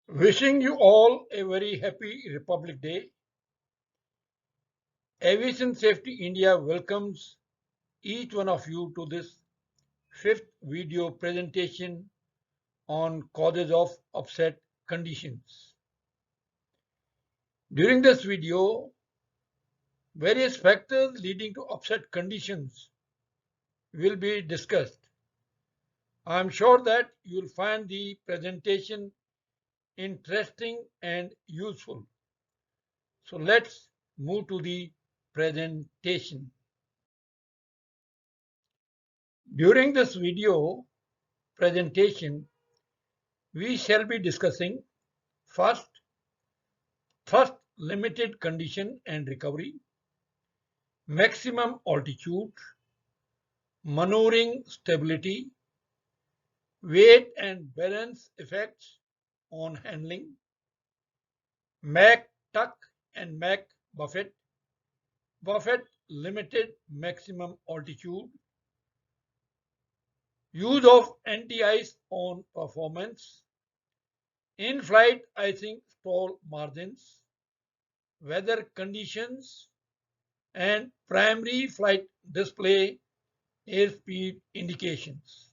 Wishing you all a very happy Republic Day. Aviation Safety India welcomes each one of you to this fifth video presentation on causes of upset conditions. During this video, various factors leading to upset conditions will be discussed. I am sure that you will find the presentation interesting and useful. So let's move to the presentation. During this video presentation, we shall be discussing first, thrust limited condition and recovery, maximum altitude, maneuvering stability, weight and balance effects on handling, Mach tuck and Mach buffet, buffet limited maximum altitude, use of anti-ice on performance, in-flight icing stall margins, weather conditions, and primary flight display airspeed indications.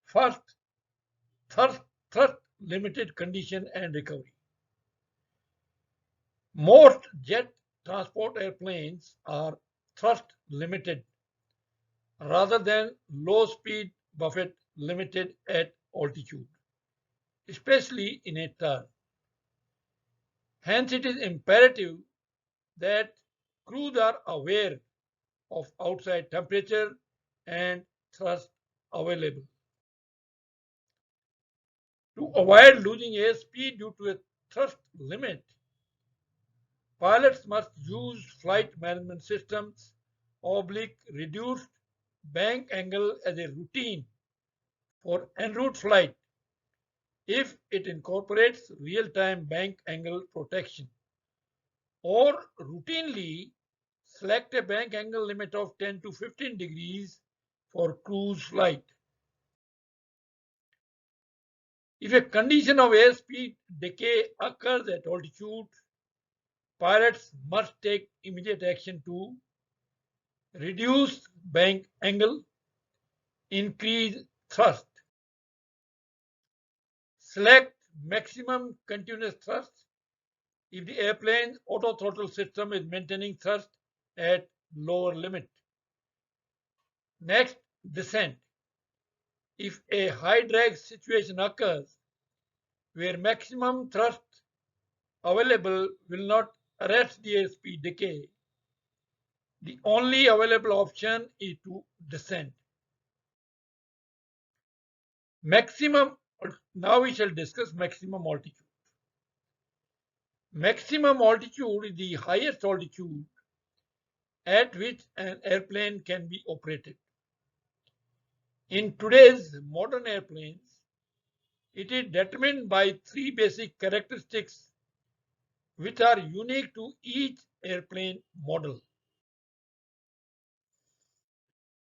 First, thrust limited condition and recovery. Most jet transport airplanes are thrust limited rather than low speed buffet limited at altitude, especially in a turn. Hence, it is imperative that crews are aware of outside temperature and thrust available. To avoid losing airspeed due to a thrust limit, pilots must use flight management systems oblique reduced bank angle as a routine for en route flight if it incorporates real-time bank angle protection, or routinely select a bank angle limit of 10 to 15 degrees for cruise flight. If a condition of airspeed decay occurs at altitude, pilots must take immediate action to reduce bank angle, increase thrust, select maximum continuous thrust if the airplane's auto throttle system is maintaining thrust at lower limit. Next, descent. If a high drag situation occurs where maximum thrust available will not arrest the airspeed decay, the only available option is to descend. Maximum, now we shall discuss maximum altitude. Maximum altitude is the highest altitude at which an airplane can be operated. In today's modern airplanes, it is determined by three basic characteristics which are unique to each airplane model.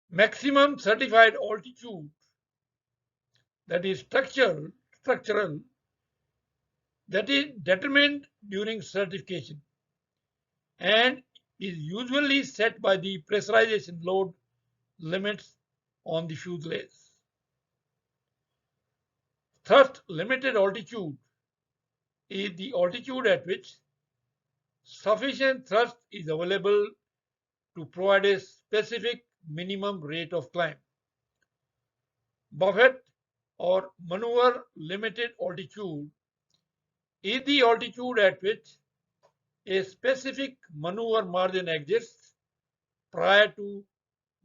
Maximum certified altitude, that is structural, that is determined during certification and is usually set by the pressurization load limits on the fuselage. Thrust limited altitude is the altitude at which sufficient thrust is available to provide a specific minimum rate of climb. Buffet or maneuver limited altitude is the altitude at which a specific maneuver margin exists prior to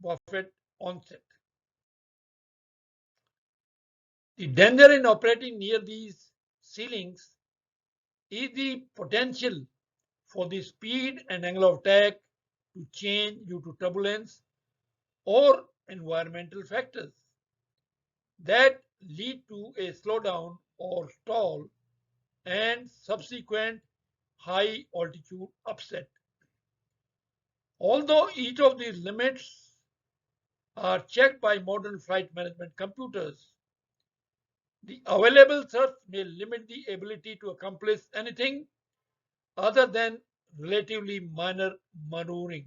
buffet onset. The danger in operating near these ceilings is the potential for the speed and angle of attack to change due to turbulence or environmental factors that lead to a slowdown or stall and subsequent high altitude upset. Although each of these limits are checked by modern flight management computers, The available thrust may limit the ability to accomplish anything other than relatively minor maneuvering.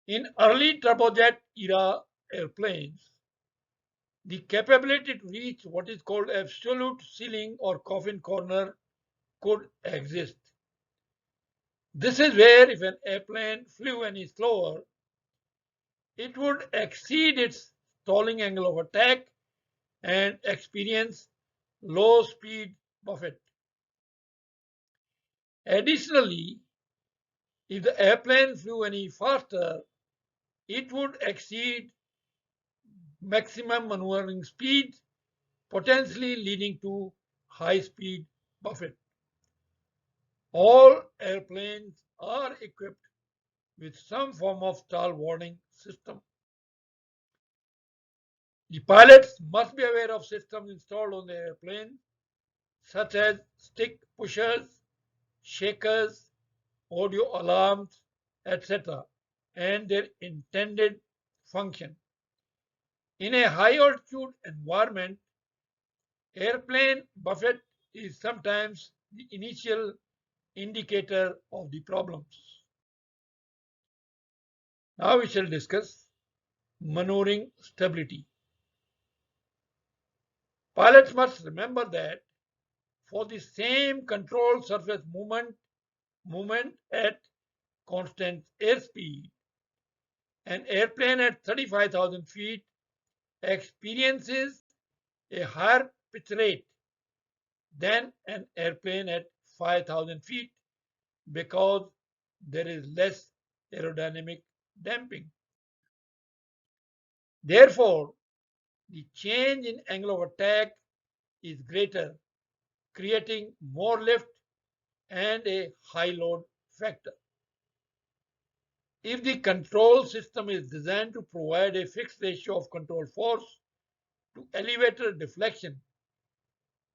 In early turbojet era airplanes, the capability to reach what is called absolute ceiling or coffin corner could exist. This is where if an airplane flew any slower, it would exceed its stalling angle of attack and experience low speed buffet. Additionally, if the airplane flew any faster, it would exceed maximum maneuvering speed, potentially leading to high speed buffet. All airplanes are equipped with some form of stall warning system. The pilots must be aware of systems installed on the airplane, such as stick pushers, shakers, audio alarms, etc., and their intended function. In a high altitude environment, airplane buffet is sometimes the initial indicator of the problems. Now we shall discuss maneuvering stability. Pilots must remember that for the same controlled surface movement at constant airspeed, an airplane at 35,000 feet experiences a higher pitch rate than an airplane at 5,000 feet because there is less aerodynamic damping. Therefore, the change in angle of attack is greater, creating more lift and a high load factor. If the control system is designed to provide a fixed ratio of control force to elevator deflection,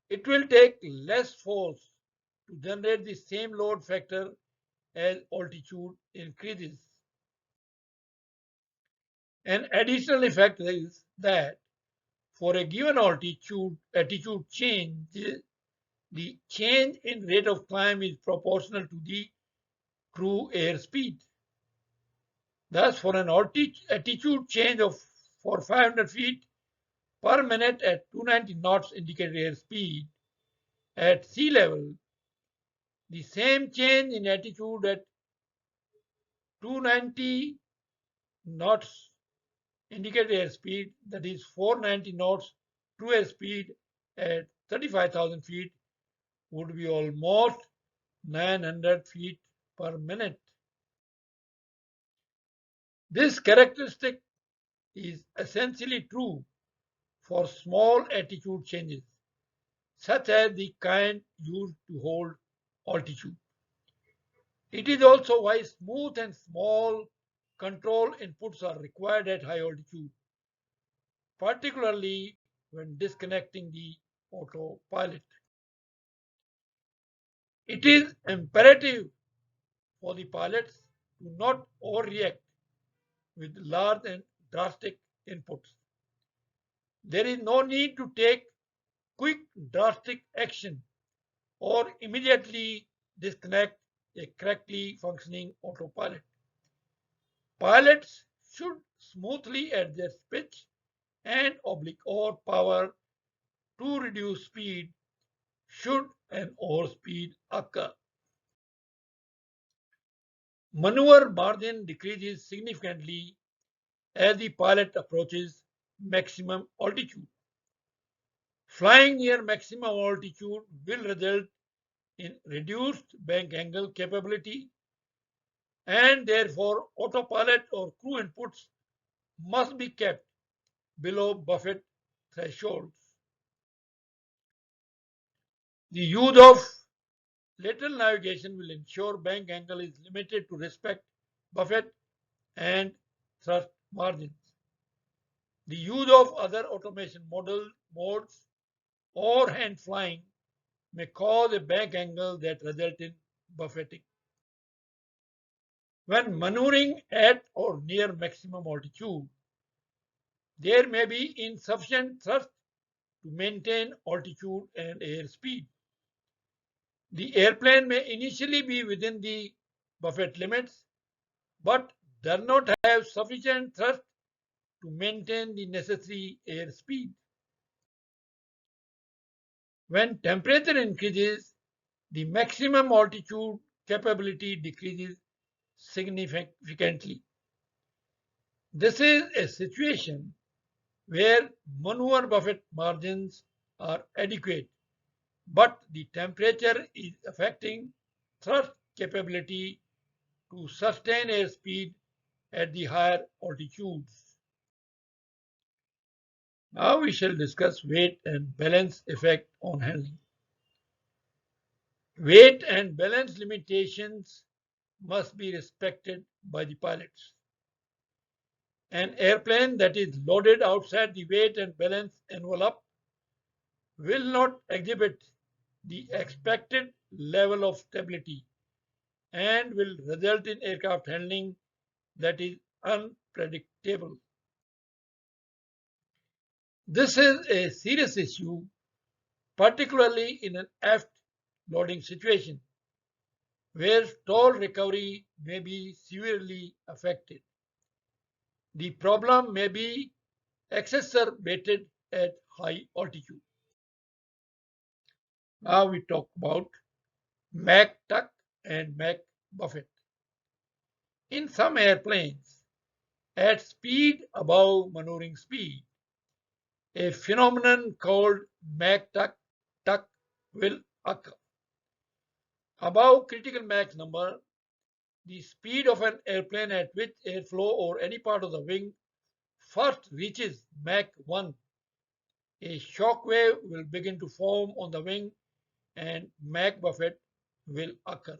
it will take less force to generate the same load factor as altitude increases. An additional effect is that for a given attitude change, the change in rate of climb is proportional to the true airspeed. Thus, for an attitude change of for 500 feet per minute at 290 knots indicated airspeed at sea level, the same change in attitude at 290 knots indicated airspeed, that is 490 knots true airspeed at 35,000 feet, would be almost 900 feet per minute. This characteristic is essentially true for small attitude changes, such as the kind used to hold altitude. It is also why smooth and small control inputs are required at high altitude, particularly when disconnecting the autopilot. It is imperative for the pilots to not overreact with large and drastic inputs. There is no need to take quick drastic action or immediately disconnect a correctly functioning autopilot. Pilots should smoothly adjust pitch and oblique or power to reduce speed should an overspeed occur. Maneuver margin decreases significantly as the pilot approaches maximum altitude. Flying near maximum altitude will result in reduced bank angle capability, and therefore autopilot or crew inputs must be kept below buffet thresholds. The use of lateral navigation will ensure bank angle is limited to respect buffet and thrust margins. The use of other automation modes or hand flying may cause a bank angle that result in buffeting. When maneuvering at or near maximum altitude, there may be insufficient thrust to maintain altitude and airspeed. The airplane may initially be within the buffet limits, but does not have sufficient thrust to maintain the necessary airspeed. When temperature increases, the maximum altitude capability decreases significantly. This is a situation where maneuver buffet margins are adequate, but the temperature is affecting thrust capability to sustain airspeed at the higher altitudes. Now we shall discuss weight and balance effect on handling. Weight and balance limitations must be respected by the pilots. An airplane that is loaded outside the weight and balance envelope will not exhibit the expected level of stability and will result in aircraft handling that is unpredictable. This is a serious issue, particularly in an aft loading situation where stall recovery may be severely affected. The problem may be exacerbated at high altitude. Now we talk about Mach tuck and Mach buffet. In some airplanes, at speed above maneuvering speed, a phenomenon called Mach tuck will occur. Above critical Mach number, the speed of an airplane at which airflow or any part of the wing first reaches Mach 1, a shock wave will begin to form on the wing and Mach buffet will occur.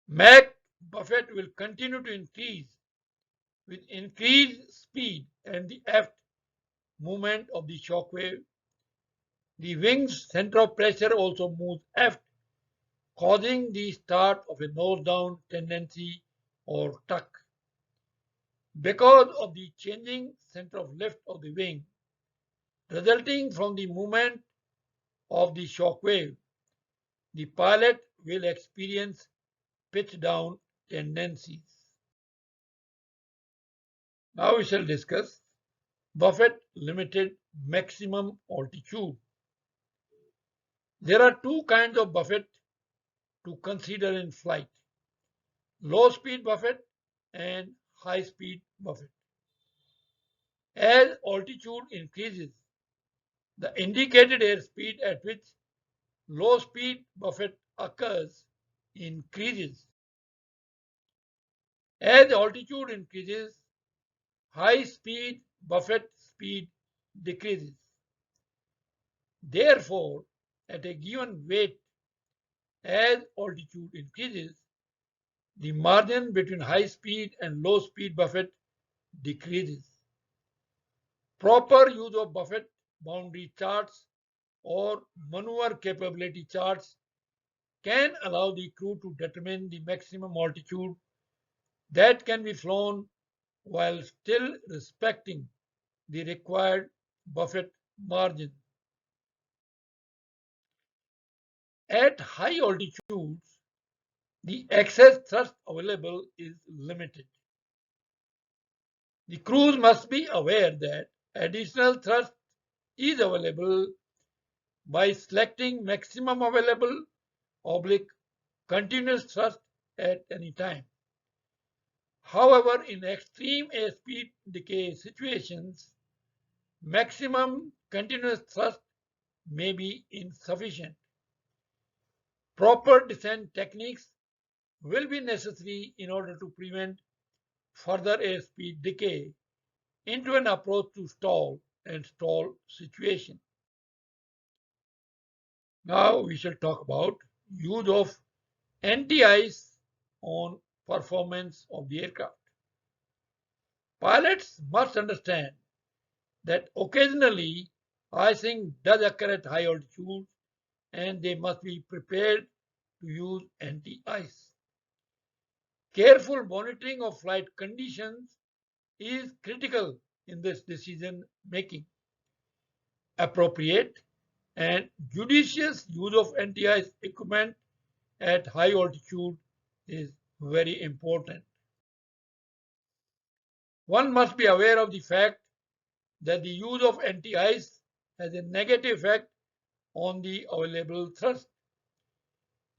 Mach buffet will continue to increase with increased speed and the aft movement of the shock wave. The wing's center of pressure also moves aft, causing the start of a nose-down tendency or tuck. Because of the changing center of lift of the wing, resulting from the movement of the shock wave, the pilot will experience pitch-down tendencies. Now we shall discuss buffet limited maximum altitude. There are two kinds of buffet to consider in flight: low speed buffet and high speed buffet. As altitude increases, the indicated airspeed at which low speed buffet occurs increases. As altitude increases, high speed buffet speed decreases. Therefore, at a given weight, as altitude increases, the margin between high speed and low speed buffet decreases. Proper use of buffet boundary charts or maneuver capability charts can allow the crew to determine the maximum altitude that can be flown while still respecting the required buffet margin. At high altitudes, the excess thrust available is limited. The crews must be aware that additional thrust is available by selecting maximum available oblique continuous thrust at any time. However, in extreme airspeed decay situations, maximum continuous thrust may be insufficient. Proper descent techniques will be necessary in order to prevent further airspeed decay into an approach to stall and stall situation. Now we shall talk about use of anti-ice on performance of the aircraft. Pilots must understand that occasionally icing does occur at high altitudes and they must be prepared to use anti-ice. Careful monitoring of flight conditions is critical in this decision making. Appropriate and judicious use of anti-ice equipment at high altitude is very important. One must be aware of the fact that the use of anti-ice has a negative effect on the available thrust.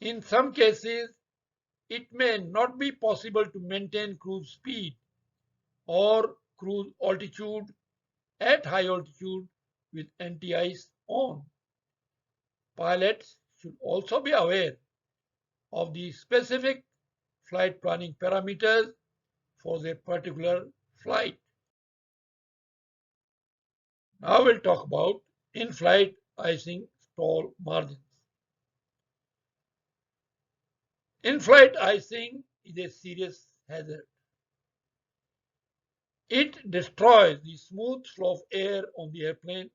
In some cases, it may not be possible to maintain cruise speed or cruise altitude at high altitude with anti-ice on. Pilots should also be aware of the specific flight planning parameters for their particular flight. Now we'll talk about in-flight icing stall margins. In-flight icing is a serious hazard. It destroys the smooth flow of air on the airplane,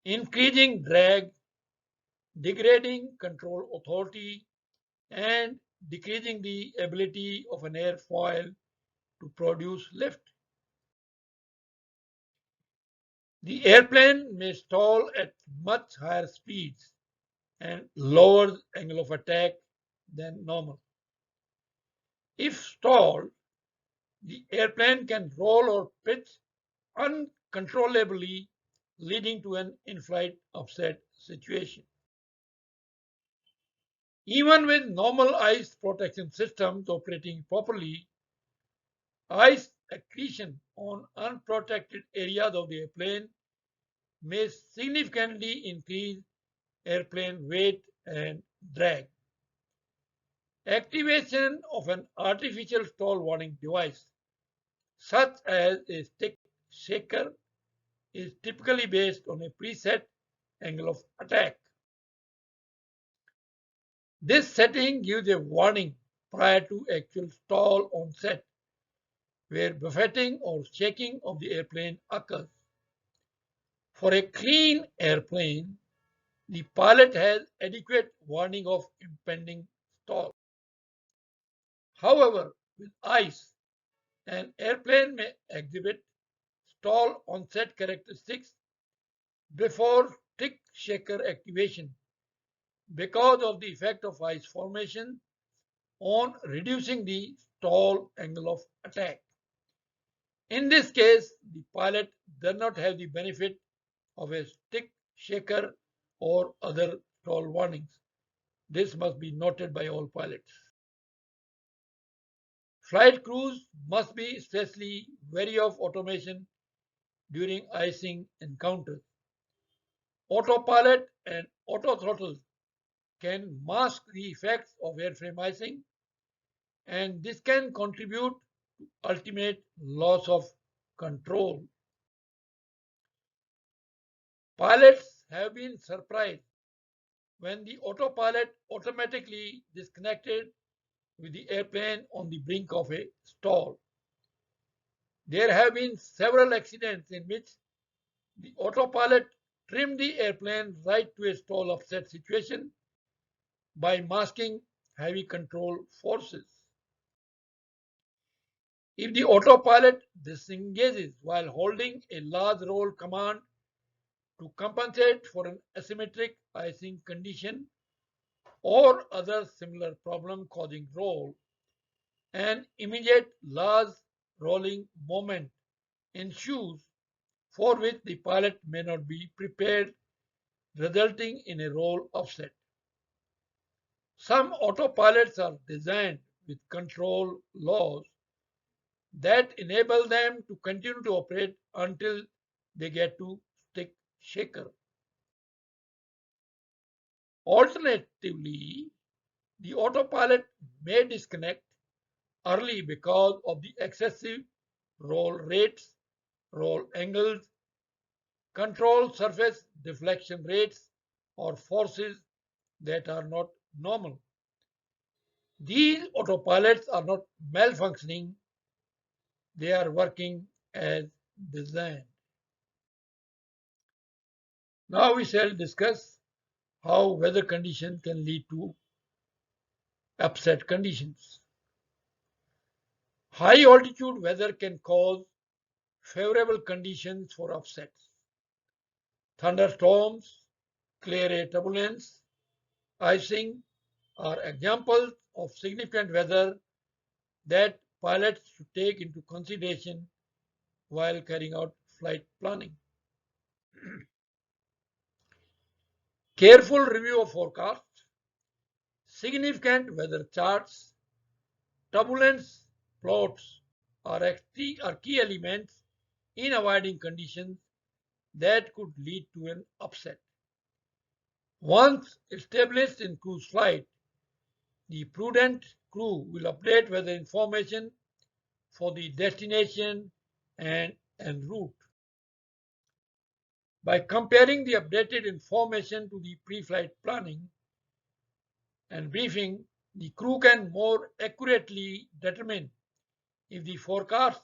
increasing drag, degrading control authority, and decreasing the ability of an airfoil to produce lift. The airplane may stall at much higher speeds and lower angle of attack than normal. If stalled, the airplane can roll or pitch uncontrollably, leading to an in-flight upset situation. Even with normal ice protection systems operating properly, ice accretion on unprotected areas of the airplane may significantly increase airplane weight and drag. Activation of an artificial stall warning device, such as a stick shaker, is typically based on a preset angle of attack. This setting gives a warning prior to actual stall on set, where buffeting or shaking of the airplane occurs. For a clean airplane, the pilot has adequate warning of impending stall. However, with ice, an airplane may exhibit stall onset characteristics before stick shaker activation because of the effect of ice formation on reducing the stall angle of attack. In this case, the pilot does not have the benefit of a stick shaker or other stall warnings. This must be noted by all pilots. Flight crews must be especially wary of automation during icing encounters. Autopilot and autothrottles can mask the effects of airframe icing, and this can contribute to ultimate loss of control. Pilots have been surprised when the autopilot automatically disconnected with the airplane on the brink of a stall. There have been several accidents in which the autopilot trimmed the airplane right to a stall offset situation by masking heavy control forces. If the autopilot disengages while holding a large roll command to compensate for an asymmetric icing condition or other similar problem causing roll, an immediate large rolling moment ensues for which the pilot may not be prepared, resulting in a roll offset. Some autopilots are designed with control laws that enable them to continue to operate until they get to stick shaker. Alternatively, the autopilot may disconnect early because of the excessive roll rates, roll angles, control surface deflection rates, or forces that are not normal. These autopilots are not malfunctioning, they are working as designed. Now we shall discuss how weather conditions can lead to upset conditions. High altitude weather can cause favorable conditions for upsets. Thunderstorms, clear air turbulence, icing are examples of significant weather that pilots should take into consideration while carrying out flight planning. Careful review of forecasts, significant weather charts, turbulence plots are key elements in avoiding conditions that could lead to an upset. Once established in cruise flight, the prudent crew will update weather information for the destination and en route. By comparing the updated information to the pre-flight planning and briefing, the crew can more accurately determine if the forecast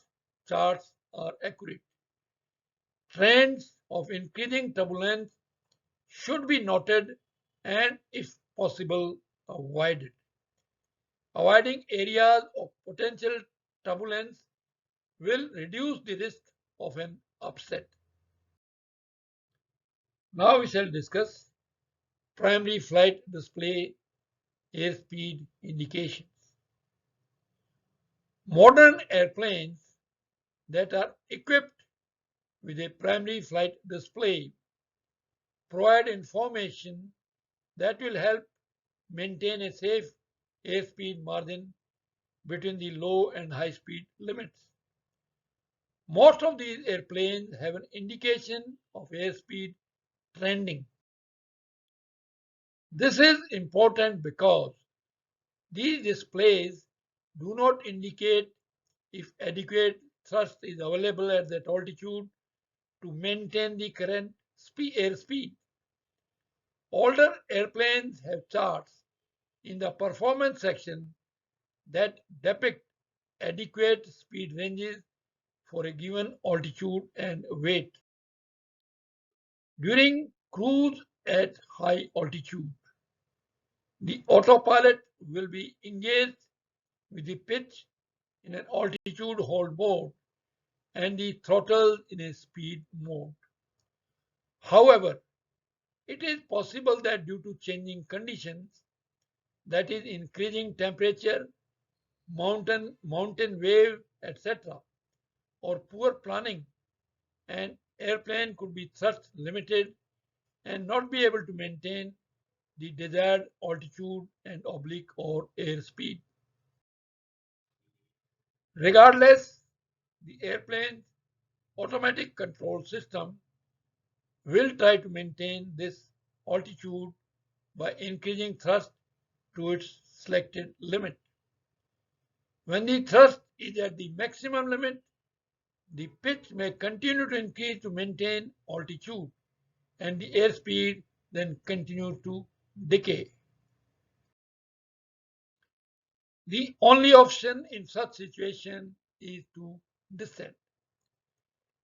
charts are accurate. Trends of increasing turbulence should be noted and, if possible, avoided. Avoiding areas of potential turbulence will reduce the risk of an upset. Now we shall discuss primary flight display airspeed indications. Modern airplanes that are equipped with a primary flight display provide information that will help maintain a safe airspeed margin between the low and high speed limits. Most of these airplanes have an indication of airspeed trending. This is important because these displays do not indicate if adequate thrust is available at that altitude to maintain the current airspeed. Older airplanes have charts in the performance section that depict adequate speed ranges for a given altitude and weight. During cruise at high altitude, the autopilot will be engaged with the pitch in an altitude hold mode and the throttle in a speed mode. However, it is possible that due to changing conditions, that is increasing temperature, mountain wave, etc., or poor planning, an airplane could be thrust limited and not be able to maintain the desired altitude and oblique or airspeed. Regardless, the airplane's automatic control system will try to maintain this altitude by increasing thrust to its selected limit. When the thrust is at the maximum limit, the pitch may continue to increase to maintain altitude and the airspeed then continue to decay. The only option in such situation is to descend.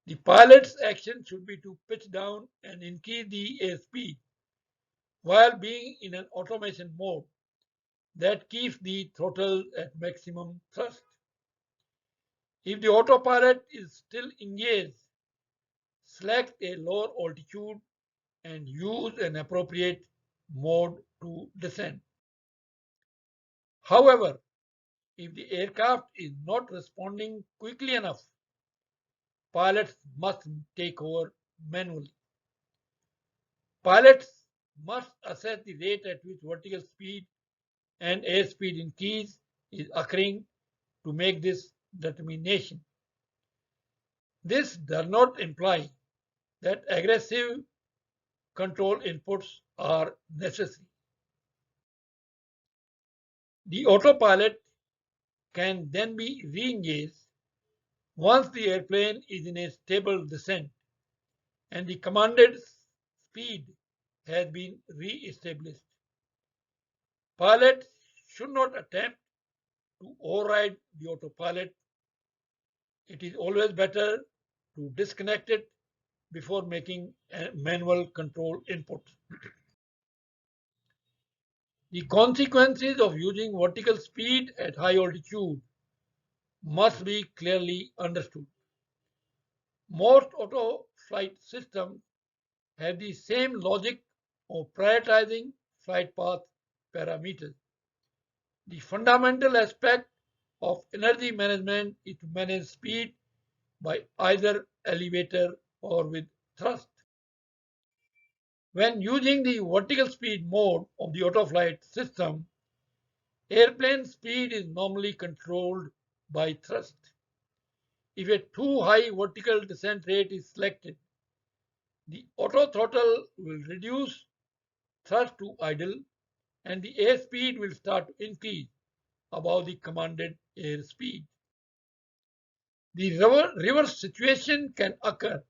The pilot's action should be to pitch down and increase the airspeed while being in an automation mode that keeps the throttle at maximum thrust. If the autopilot is still engaged, select a lower altitude and use an appropriate mode to descend. However, if the aircraft is not responding quickly enough, pilots must take over manually. Pilots must assess the rate at which vertical speed and airspeed increase is occurring to make this determination. This does not imply that aggressive control inputs are necessary. The autopilot can then be re-engaged once the airplane is in a stable descent and the commanded speed has been re-established. Pilots should not attempt to override the autopilot. It is always better to disconnect it before making a manual control input. The consequences of using vertical speed at high altitude must be clearly understood. Most auto flight systems have the same logic of prioritizing flight path parameters. The fundamental aspect of energy management is to manage speed by either elevator or with thrust. When using the vertical speed mode of the autoflight system, airplane speed is normally controlled by thrust. If a too high vertical descent rate is selected, the auto throttle will reduce thrust to idle and the airspeed will start to increase above the commanded airspeed. The reverse situation can occur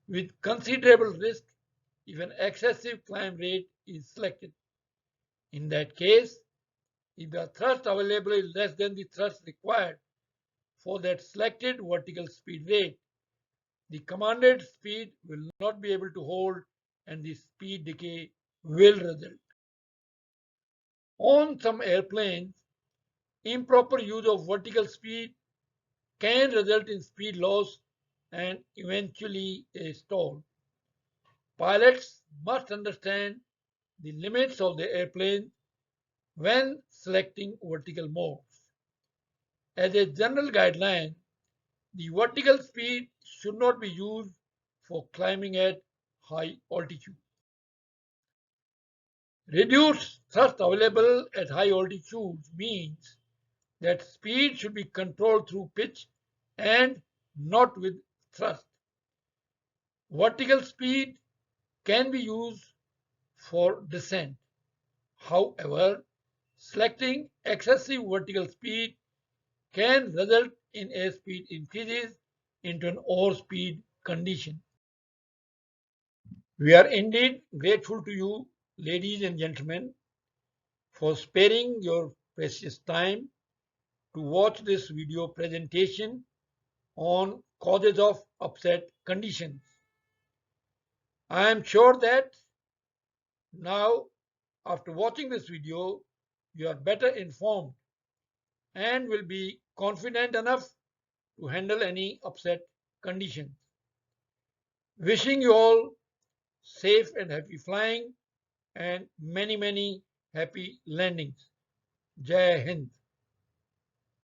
with considerable risk if an excessive climb rate is selected. In that case, if the thrust available is less than the thrust required for that selected vertical speed rate, the commanded speed will not be able to hold and the speed decay will result. On some airplanes, improper use of vertical speed can result in speed loss and eventually a stall. Pilots must understand the limits of the airplane when selecting vertical modes. As a general guideline, the vertical speed should not be used for climbing at high altitude. Reduced thrust available at high altitudes means that speed should be controlled through pitch and not with thrust. Vertical speed can be used for descent. However, selecting excessive vertical speed can result in airspeed increases into an overspeed condition. We are indeed grateful to you, ladies and gentlemen, for sparing your precious time to watch this video presentation on causes of upset conditions. I am sure that now, after watching this video, you are better informed and will be confident enough to handle any upset conditions. Wishing you all safe and happy flying and many happy landings. Jai Hind.